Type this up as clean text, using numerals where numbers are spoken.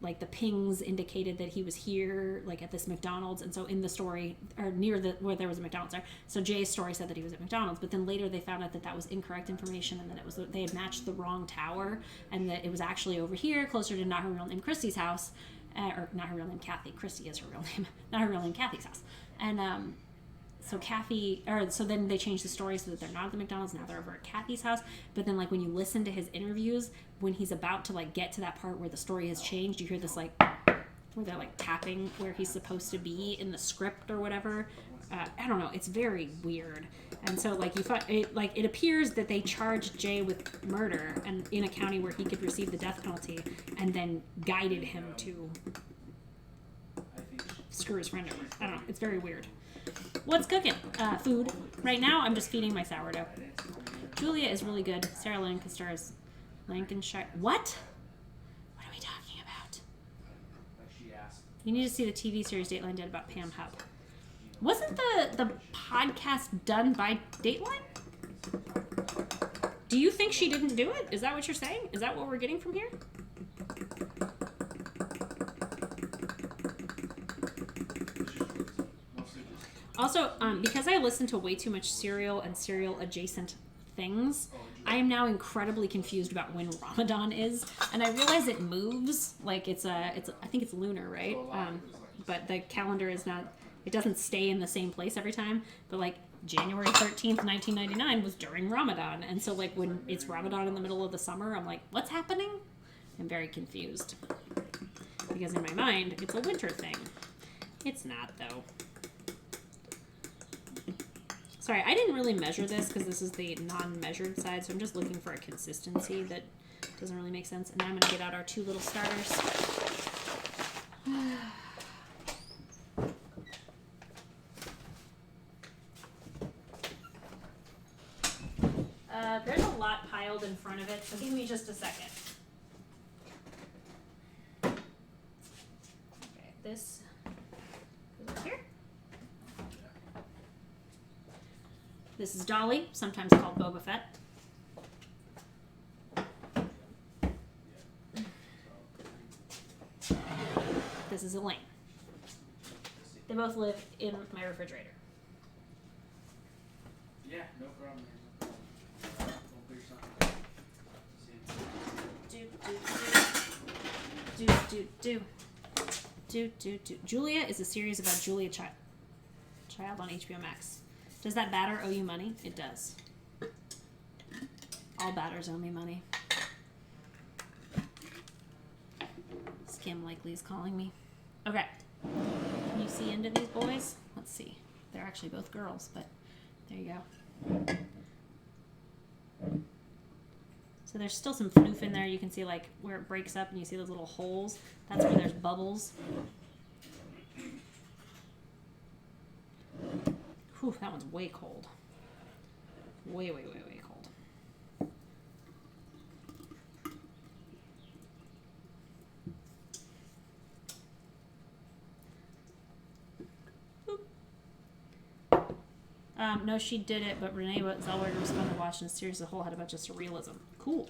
like the pings indicated that he was here, like at this McDonald's, and so in the story, or near the where there was a McDonald's there, so Jay's story said that he was at McDonald's, but then later they found out that that was incorrect information, and that it was they had matched the wrong tower, and that it was actually over here, closer to not her real name Christy's house, or not her real name Kathy. Christy is her real name, not her real name Kathy's house, and so then they changed the story so that they're not at the McDonald's, now they're over at Kathy's house. But then like when you listen to his interviews, when he's about to like get to that part where the story has changed, you hear this like where they're like tapping where he's supposed to be in the script or whatever. I don't know, it's very weird. And so like it appears that they charged Jay with murder and in a county where he could receive the death penalty, and then guided him to screw his friend over. I don't know, it's very weird. What's cooking? Food. Right now, I'm just feeding my sourdough. Julia is really good. Sarah Lancaster is Lancashire. What? What are we talking about? You need to see the TV series Dateline did about Pam Hub. Wasn't the podcast done by Dateline? Do you think she didn't do it? Is that what you're saying? Is that what we're getting from here? Also, because I listen to way too much Serial and Serial adjacent things, I am now incredibly confused about when Ramadan is, and I realize it moves. Like I think it's lunar, right? But the calendar is not. It doesn't stay in the same place every time. But like January 13th, 1999 was during Ramadan, and so like when it's Ramadan in the middle of the summer, I'm like, what's happening? I'm very confused because in my mind it's a winter thing. It's not though. Sorry, I didn't really measure this because this is the non-measured side, so I'm just looking for a consistency that doesn't really make sense. And now I'm going to get out our 2 little starters. There's a lot piled in front of it, so give me just a second. Okay, this goes right here. This is Dolly, sometimes called Boba Fett. This is Elaine. They both live in my refrigerator. Yeah, no problem. Julia is a series about Julia Child on HBO Max. Does that batter owe you money? It does. All batters owe me money. Skim Likely is calling me. Okay. Can you see into these boys? Let's see. They're actually both girls, but there you go. So there's still some floof in there. You can see like where it breaks up and you see those little holes. That's where there's bubbles. Whew, that one's way cold. Way cold. No, she did it, but Renee Zellweger was fun to watch, and the series as a whole had a bunch of surrealism. Cool.